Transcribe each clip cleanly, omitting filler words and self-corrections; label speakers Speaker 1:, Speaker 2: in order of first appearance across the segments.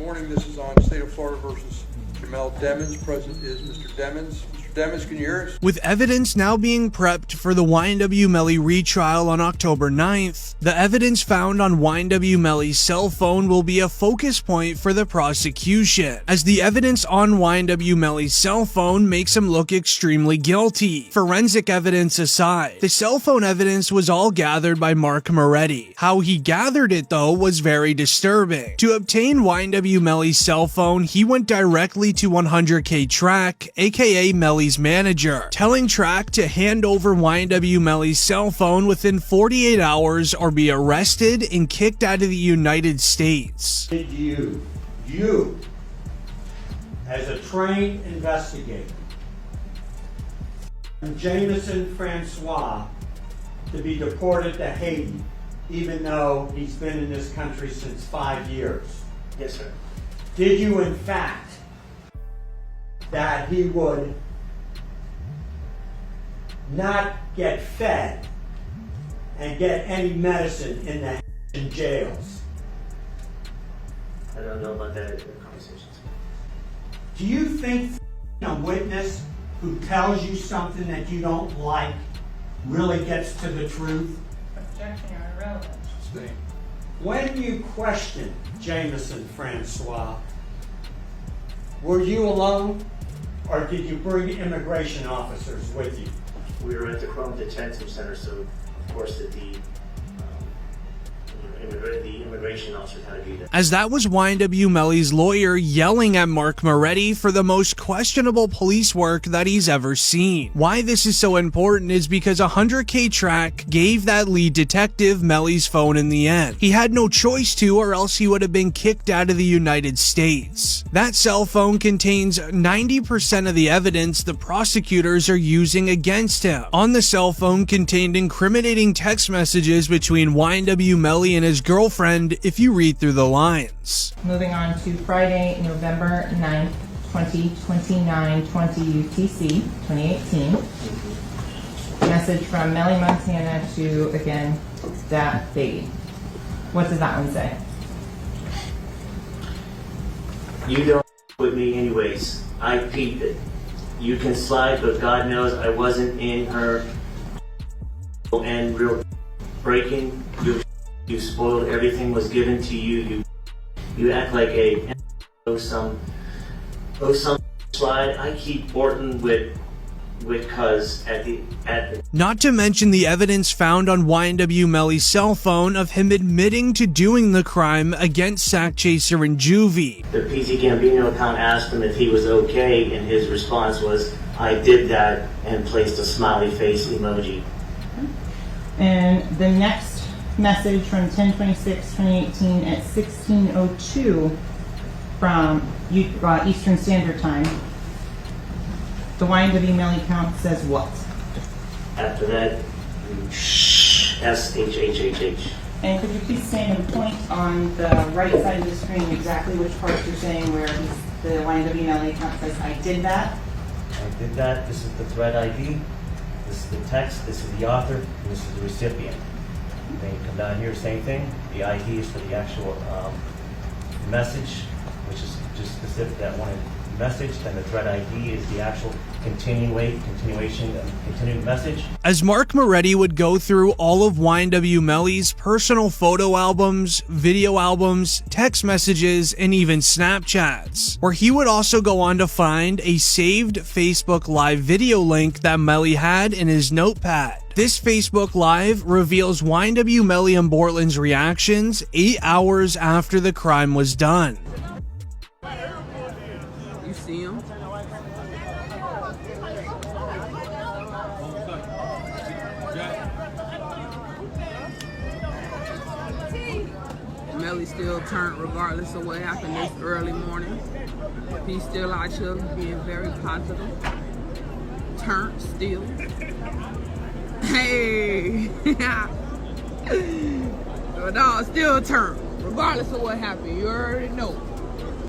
Speaker 1: morning. This is on State of Florida versus Jamel Demons. Present is Mr. Demons. Mr. Demons, can you hear us?
Speaker 2: With evidence now being prepped for the YNW Melly retrial on October 9th, the evidence found on YNW Melly's cell phone will be a focus point for the prosecution, as the evidence on YNW Melly's cell phone makes him look extremely guilty. Forensic evidence aside, the cell phone evidence was all gathered by Mark Moretti. How he gathered it, though, was very disturbing. To obtain YNW Melly's cell phone, he went directly to 100K Track, aka Melly's manager, telling Track to hand over YNW Melly's cell phone within 48 hours or be arrested and kicked out of the United States.
Speaker 3: Did you, as a trained investigator, Jameson Francois to be deported to Haiti, even though he's been in this country since 5 years?
Speaker 4: Yes, sir.
Speaker 3: Did you, in fact, that he would not get fed and get any medicine in the jails?
Speaker 4: I don't know about that in the conversations.
Speaker 3: Do you think a witness who tells you something that you don't like really gets to the truth?
Speaker 5: Objection, Your Honor, relevant.
Speaker 1: Stay.
Speaker 3: When you questioned Jameson Francois, were you alone or did you bring immigration officers with you?
Speaker 4: We were at the Chrome Detention Center, so of course the immigration officer had to be there.
Speaker 2: As that was YNW Melly's lawyer yelling at Mark Moretti for the most questionable police work that he's ever seen. Why this is so important is because 100K Track gave that lead detective Melly's phone in the end. He had no choice to, or else he would have been kicked out of the United States. That cell phone contains 90% of the evidence the prosecutors are using against him. On the cell phone contained incriminating text messages between YNW Melly and his girlfriend, if you read through the lines.
Speaker 5: Moving on to Friday, November 9th, 2029, 20 UTC, 2018. Message from Melly, Montana to, again, that baby. What does that one say?
Speaker 4: You don't with me anyways. I peeped it. You can slide, but God knows I wasn't in her and real breaking. You spoiled everything was given to you. You act like a some slide. I keep Orton with cuz at the
Speaker 2: Not to mention the evidence found on YNW Melly's cell phone of him admitting to doing the crime against Sack Chaser and Juvie.
Speaker 4: The PC Gambino account asked him if he was okay, and his response was, I did that, and placed a smiley face emoji.
Speaker 5: And the next message from 10/26/2018 at 16:02 from Eastern Standard Time. The YNW Melly count says what?
Speaker 4: After that, SHHHH.
Speaker 5: And could you please stand and point on the right side of the screen exactly which part you're saying where the YNW Melly account says, I did that?
Speaker 6: I did that. This is the thread ID. This is the text. This is the author. And this is the recipient. Then you come down here, same thing. The ID is for the actual message, which is just specific to that one message. Then the thread ID is the actual continuation of continued message.
Speaker 2: As Mark Moretti would go through all of YNW Melly's personal photo albums, video albums, text messages, and even Snapchats, where he would also go on to find a saved Facebook Live video link that Melly had in his notepad. This Facebook Live reveals YNW Melly and Bortland's reactions 8 hours after the crime was done.
Speaker 7: You see him? Melly still turned regardless of what happened this early morning. He's still out here being very positive. Turned still. Hey! But no, still turned. Regardless of what happened, you already know.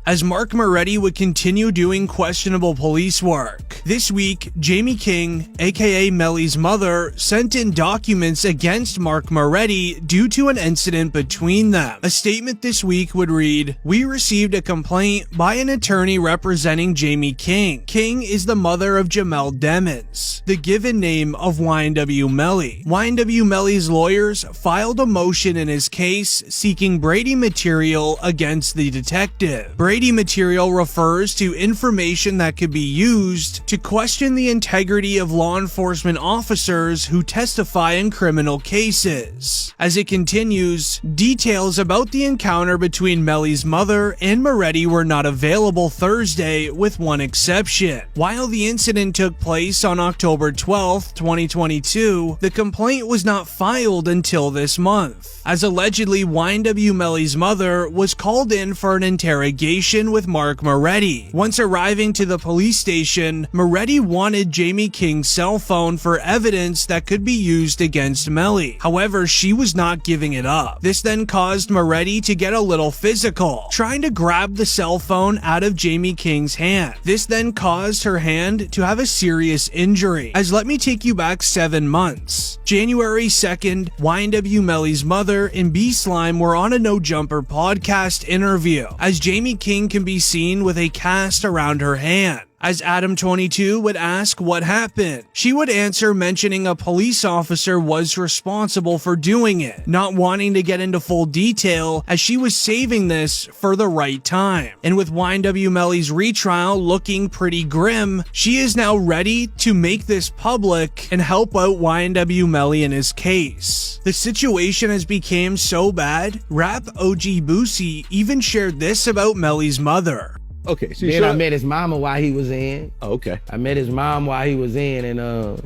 Speaker 2: as Mark Moretti would continue doing questionable police work. This week, Jamie King, aka Melly's mother, sent in documents against Mark Moretti due to an incident between them. A statement this week would read, "We received a complaint by an attorney representing Jamie King. King is the mother of Jamel Demons, the given name of YNW Melly. YNW Melly's lawyers filed a motion in his case seeking Brady material against the detective. Brady material refers to information that could be used to question the integrity of law enforcement officers who testify in criminal cases." As it continues, details about the encounter between Melly's mother and Moretti were not available Thursday, with one exception. While the incident took place on October 12th, 2022, the complaint was not filed until this month, as allegedly YNW Melly's mother was called in for an interrogation with Mark Moretti. Once arriving to the police station, Moretti wanted Jamie King's cell phone for evidence that could be used against Melly. However, she was not giving it up. This then caused Moretti to get a little physical, trying to grab the cell phone out of Jamie King's hand. This then caused her hand to have a serious injury, as let me take you back 7 months. January 2nd, YNW Melly's mother and B-Slime were on a No Jumper podcast interview, as Jamie King can be seen with a cast around her hand. As Adam22 would ask what happened, she would answer mentioning a police officer was responsible for doing it, not wanting to get into full detail as she was saving this for the right time. And with YNW Melly's retrial looking pretty grim, she is now ready to make this public and help out YNW Melly in his case. The situation has become so bad, rap OG Boosie even shared this about Melly's mother.
Speaker 8: Okay, so
Speaker 9: then I met his mama while he was in.
Speaker 8: Oh, okay.
Speaker 9: I met his mom while he was in, and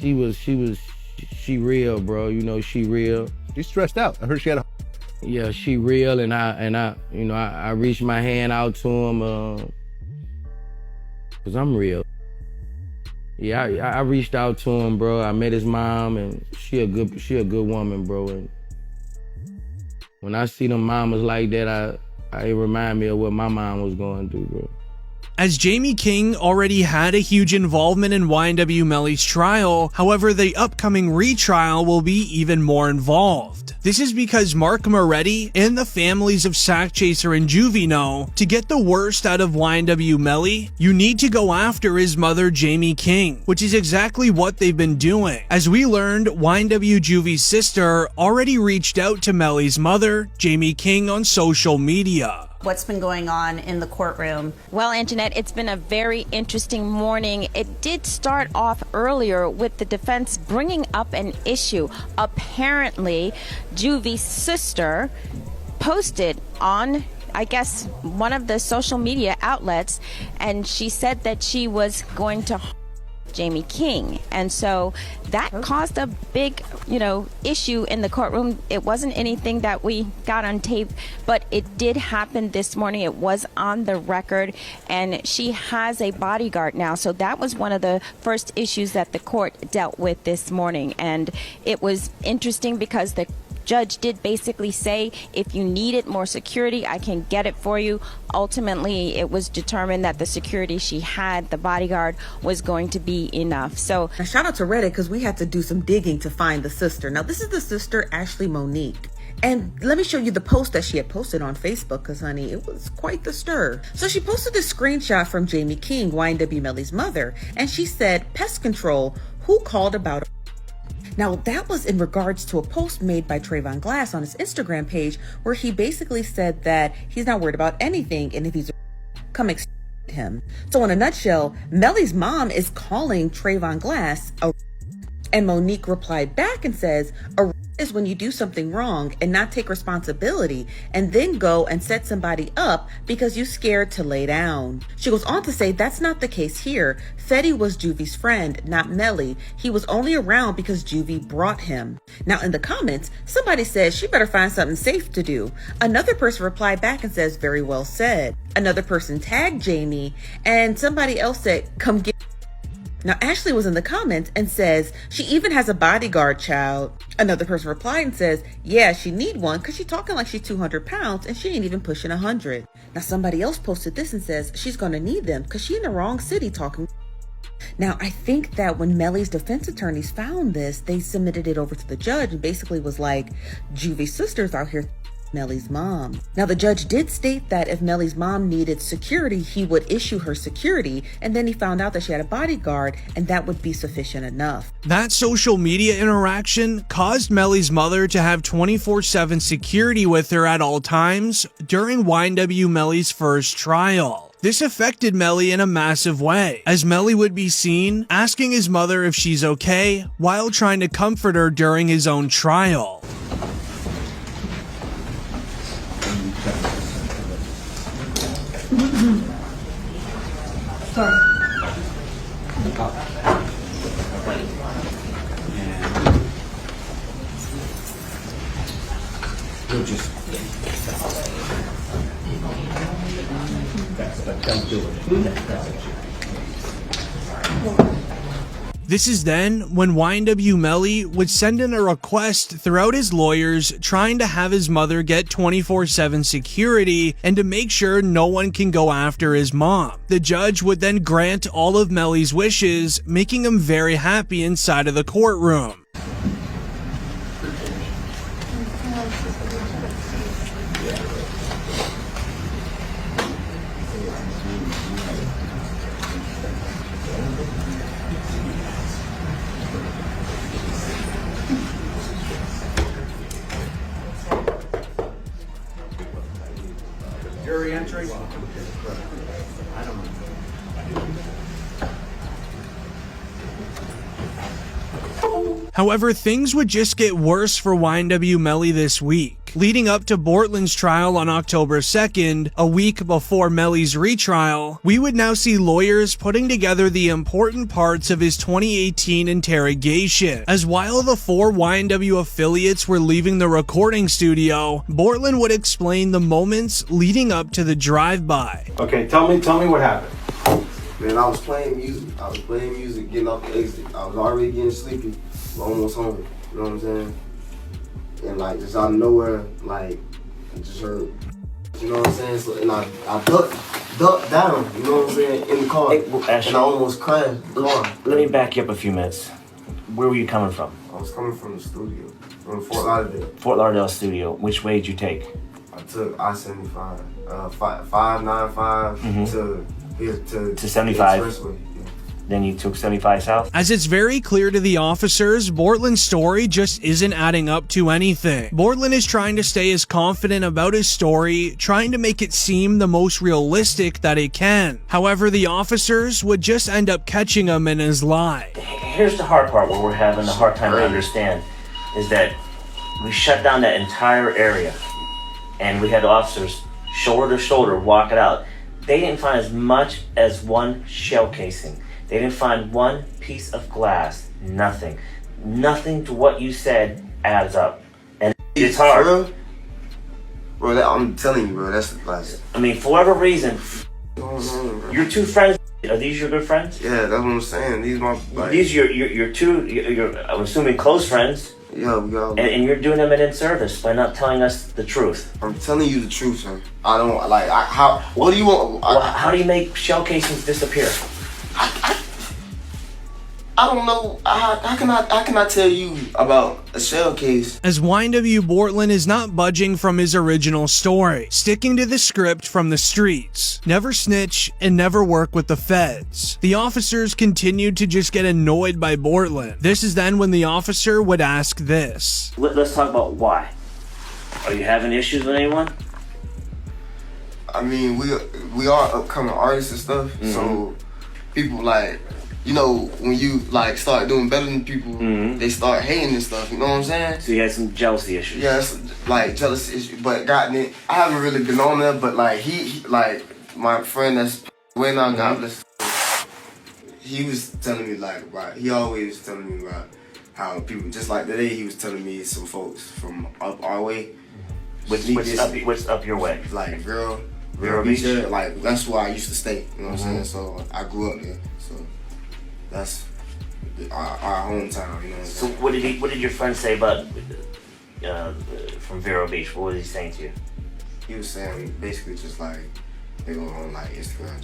Speaker 9: she real, bro. You know, she real.
Speaker 8: She's stressed out. I heard she had a.
Speaker 9: Yeah, she real, and I reached my hand out to him, cause I'm real. Yeah, I reached out to him, bro. I met his mom, and she a good woman, bro. And when I see them mamas like that, it remind me of what my mom was going through, bro.
Speaker 2: As Jamie King already had a huge involvement in YNW Melly's trial, however, the upcoming retrial will be even more involved. This is because Mark Moretti and the families of Sack Chaser and Juvie know to get the worst out of YNW Melly, you need to go after his mother Jamie King, which is exactly what they've been doing. As we learned, YNW Juvie's sister already reached out to Melly's mother, Jamie King, on social media.
Speaker 10: What's been going on in the courtroom?
Speaker 11: Well, Anjanette, it's been a very interesting morning. It did start off earlier with the defense bringing up an issue. Apparently, Juvie's sister posted on, I guess, one of the social media outlets, and she said that she was going to Jamie King, and so that caused a big, issue in the courtroom. It wasn't anything that we got on tape, but it did happen this morning. It was on the record, and she has a bodyguard now. So that was one of the first issues that the court dealt with this morning, and it was interesting because the judge did basically say, if you needed more security, I can get it for you. Ultimately, it was determined that the security she had, the bodyguard, was going to be enough. So
Speaker 10: now, shout out to Reddit, because we had to do some digging to find the sister. Now, this is the sister, Ashley Monique. And let me show you the post that she had posted on Facebook, because, honey, it was quite the stir. So she posted this screenshot from Jamie King, YNW Melly's mother, and she said, "Pest control, who called about a..." Now, that was in regards to a post made by Trayvon Glass on his Instagram page, where he basically said that he's not worried about anything, and if he's come exterminate him. So in a nutshell, Melly's mom is calling Trayvon Glass a, and Monique replied back and says, "A is when you do something wrong and not take responsibility and then go and set somebody up because you're scared to lay down." She goes on to say, "That's not the case here. Fetty was Juvie's friend, not Melly. He was only around because Juvie brought him." Now in the comments, somebody says she better find something safe to do. Another person replied back and says, "Very well said." Another person tagged Jamie, and somebody else said, "Come get." Now, Ashley was in the comments and says she even has a bodyguard child. Another person replied and says, yeah, she need one because she's talking like she's 200 pounds and she ain't even pushing 100. Now, somebody else posted this and says she's going to need them because she's in the wrong city talking. Now, I think that when Melly's defense attorneys found this, they submitted it over to the judge and basically was like, Juvie's sister's out here Melly's mom. Now, the judge did state that if Melly's mom needed security, he would issue her security, and then he found out that she had a bodyguard, and that would be sufficient enough.
Speaker 2: That social media interaction caused Melly's mother to have 24/7 security with her at all times during YNW Melly's first trial. This affected Melly in a massive way, as Melly would be seen asking his mother if she's okay while trying to comfort her during his own trial. This is then when YNW Melly would send in a request throughout his lawyers trying to have his mother get 24/7 security and to make sure no one can go after his mom. The judge would then grant all of Melly's wishes, making him very happy inside of the courtroom.
Speaker 1: Jury entry.
Speaker 2: However, things would just get worse for YNW Melly this week. Leading up to Bortland's trial on October 2nd, a week before Melly's retrial, we would now see lawyers putting together the important parts of his 2018 interrogation. As while the 4 YNW affiliates were leaving the recording studio, Bortland would explain the moments leading up to the drive-by.
Speaker 12: Okay, tell me what happened.
Speaker 13: Man, I was playing music, getting off the exit. I was already getting sleepy, almost home, you know what I'm saying? And like, just out of nowhere, like, I just heard, you know what I'm saying? So, and I ducked down, you know what I'm saying, in the car, and I almost crashed the car.
Speaker 4: Let me back you up a few minutes. Where were you coming from?
Speaker 13: I was coming from the studio, from Fort Lauderdale.
Speaker 4: Fort Lauderdale studio. Which way did you take?
Speaker 13: I took I-75, 595 to
Speaker 4: 75.
Speaker 13: Expressway.
Speaker 4: Then you took 75 south?
Speaker 2: As it's very clear to the officers, Bortland's story just isn't adding up to anything. Bortland is trying to stay as confident about his story, trying to make it seem the most realistic that it can. However, the officers would just end up catching him in his lie.
Speaker 4: Here's the hard part where we're having a hard time to understand, is that we shut down that entire area and we had officers shoulder to shoulder walk it out. They didn't find as much as one shell casing. They didn't find one piece of glass. Nothing. Nothing to what you said adds up. And it's hard.
Speaker 13: Bro, I'm telling you, bro, that's like...
Speaker 4: I mean, for whatever reason, your two friends, are these your good friends?
Speaker 13: Yeah, that's what I'm saying. These my... Like,
Speaker 4: these your two, I'm assuming close friends.
Speaker 13: Yeah, we got...
Speaker 4: And you're doing them an in-service by not telling us the truth.
Speaker 13: I'm telling you the truth, sir. I don't, like, what do you want?
Speaker 4: How do you make shell casings disappear?
Speaker 13: I don't know. How can I tell you about a shell case?
Speaker 2: As YNW Bortland is not budging from his original story, sticking to the script from the streets. Never snitch and never work with the feds. The officers continued to just get annoyed by Bortland. This is then when the officer would ask this.
Speaker 4: Let's talk about why. Are you having issues with anyone?
Speaker 13: I mean, we are upcoming artists and stuff, so people like, you know, when you like start doing better than people, they start hating and stuff. You know what I'm saying?
Speaker 4: So you had some jealousy issues.
Speaker 13: Yeah, it's like jealousy issues. But I haven't really been on there. But like he like my friend that's way now, God bless. He was telling me like about. He always telling me about how people just like today. He was telling me some folks from up our way.
Speaker 4: What's up your way?
Speaker 13: Like Vero
Speaker 4: Beach.
Speaker 13: Like that's where I used to stay. You know what I'm saying? So I grew up there. So that's our hometown. You know.
Speaker 4: So what did your friend say about from Vero Beach? What was he saying to you?
Speaker 13: He was saying basically just like they go on like Instagram,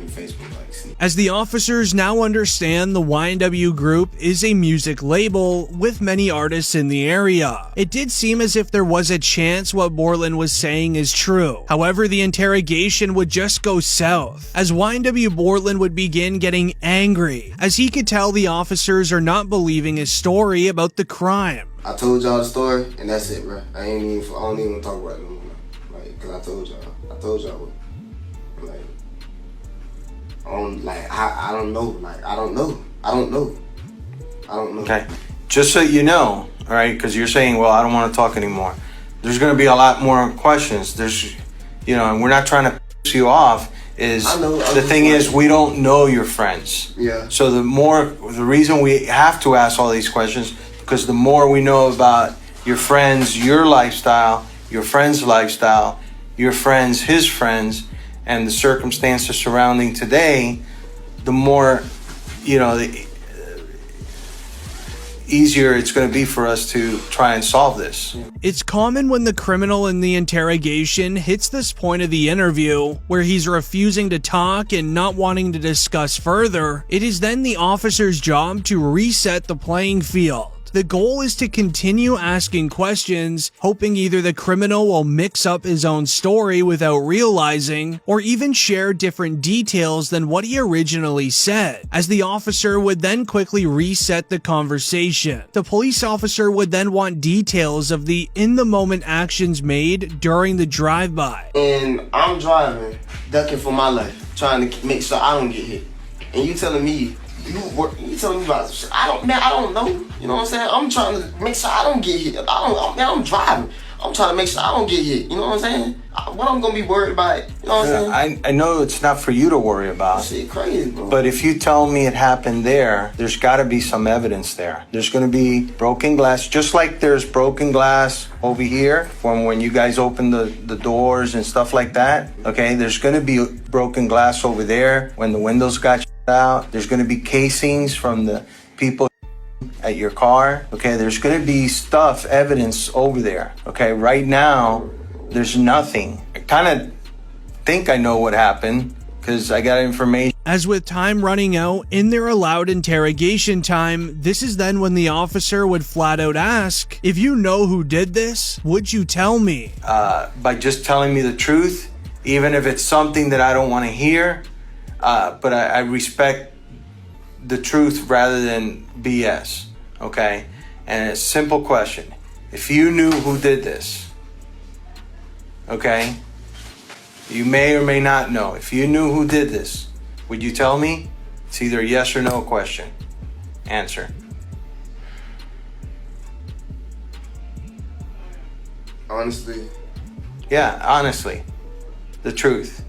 Speaker 13: Facebook, like. See.
Speaker 2: As the officers now understand, the YNW group is a music label with many artists in the area. It did seem as if there was a chance what Borland was saying is true. However, the interrogation would just go south, as YNW Borland would begin getting angry, as he could tell the officers are not believing his story about the crime.
Speaker 13: I told y'all the story, and that's it, bro. I don't even want to talk about it no more. Like, cause I told y'all. I don't know.
Speaker 12: Okay, just so you know, all right, because you're saying, well, I don't want to talk anymore. There's going to be a lot more questions. There's, and we're not trying to piss you off. The thing is, we don't know your friends.
Speaker 13: Yeah.
Speaker 12: So the reason we have to ask all these questions, because the more we know about your friends, your lifestyle, your friend's lifestyle, your friends, his friends, and the circumstances surrounding today, the more, the easier it's going to be for us to try and solve this.
Speaker 2: It's common when the criminal in the interrogation hits this point of the interview where he's refusing to talk and not wanting to discuss further. It is then the officer's job to reset the playing field. The goal is to continue asking questions, hoping either the criminal will mix up his own story without realizing, or even share different details than what he originally said, as the officer would then quickly reset the conversation. The police officer would then want details of the in-the-moment actions made during the drive-by.
Speaker 13: And I'm driving, ducking for my life, trying to make sure I don't get hit. And you telling me, you telling me about shit. I don't know. You know what I'm saying? I'm trying to make sure I don't get hit. I'm driving. I'm trying to make sure I don't get hit. You know what I'm saying? What I'm gonna be worried about? You know what I'm saying?
Speaker 12: I know it's not for you to worry about.
Speaker 13: Shit crazy, bro.
Speaker 12: But if you tell me it happened there's got to be some evidence there. There's going to be broken glass, just like there's broken glass over here from when you guys opened the doors and stuff like that. Okay, there's going to be broken glass over there when the windows got out. There's going to be casings from the people at your car. Okay, there's going to be evidence over there. Okay, right now there's nothing. I kind of think I know what happened because I got information.
Speaker 2: As with time running out in their allowed interrogation time, this is then when the officer would flat out ask, if you know who did this, would you tell me?
Speaker 12: By just telling me the truth, even if it's something that I don't want to hear, but I respect the truth rather than BS, okay? And a simple question. If you knew who did this, okay? You may or may not know. If you knew who did this, would you tell me? It's either a yes or no question. Answer.
Speaker 13: Honestly.
Speaker 12: Yeah, honestly. The truth.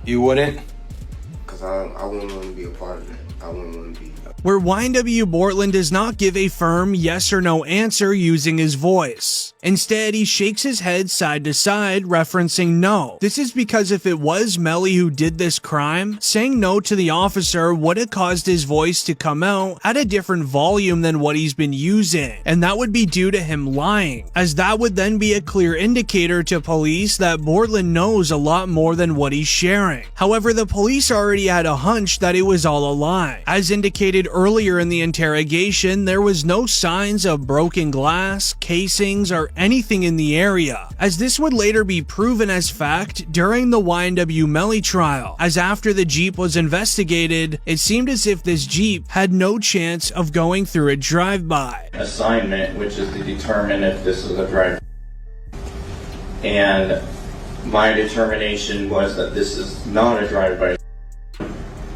Speaker 12: You wouldn't?
Speaker 13: Because I wouldn't want to be a part of that. I wouldn't want to be.
Speaker 2: Where YNW Borland does not give a firm yes or no answer using his voice. Instead, he shakes his head side to side, referencing no. This is because if it was Melly who did this crime, saying no to the officer would have caused his voice to come out at a different volume than what he's been using, and that would be due to him lying, as that would then be a clear indicator to police that Borland knows a lot more than what he's sharing. However, the police already had a hunch that it was all a lie. As indicated earlier in the interrogation, there was no signs of broken glass, casings, or anything in the area, as this would later be proven as fact during the YNW Melly trial, as after the Jeep was investigated, it seemed as if this Jeep had no chance of going through a drive-by.
Speaker 14: Assignment, which is to determine if this is a drive-by. And my determination was that this is not a drive-by,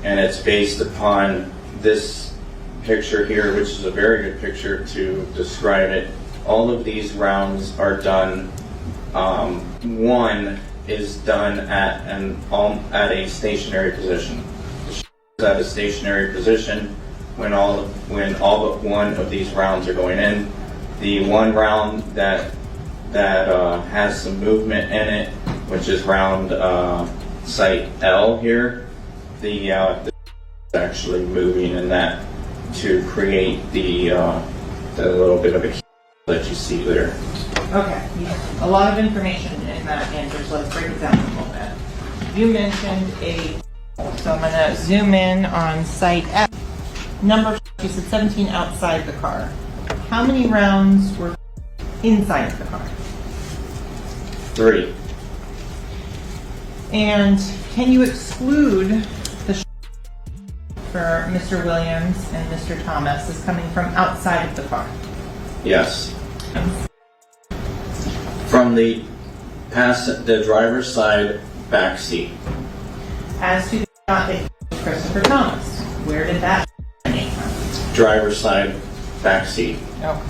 Speaker 14: and it's based upon this picture here, which is a very good picture to describe it. All of these rounds are done. One is done at a stationary position. At a stationary position when all but one of these rounds are going in. The one round that has some movement in it, which is round site L here, the actually moving in that to create the little bit of a that you see there.
Speaker 5: Okay, a lot of information in that answer, so let's break it down a little bit. You mentioned so I'm gonna zoom in on site F. Number, you said 17 outside the car. How many rounds were inside the car?
Speaker 14: 3.
Speaker 5: And can you exclude the for Mr. Williams and Mr. Thomas as coming from outside of the car?
Speaker 14: Yes. From the driver's side back seat.
Speaker 5: As to the shot that Christopher Thomas, where did that emanate from?
Speaker 14: Driver's side back seat.
Speaker 5: Okay.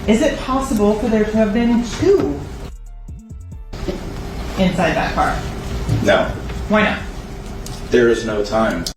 Speaker 5: Is it possible for there to have been 2 inside that car?
Speaker 14: No.
Speaker 5: Why not?
Speaker 14: There is no time.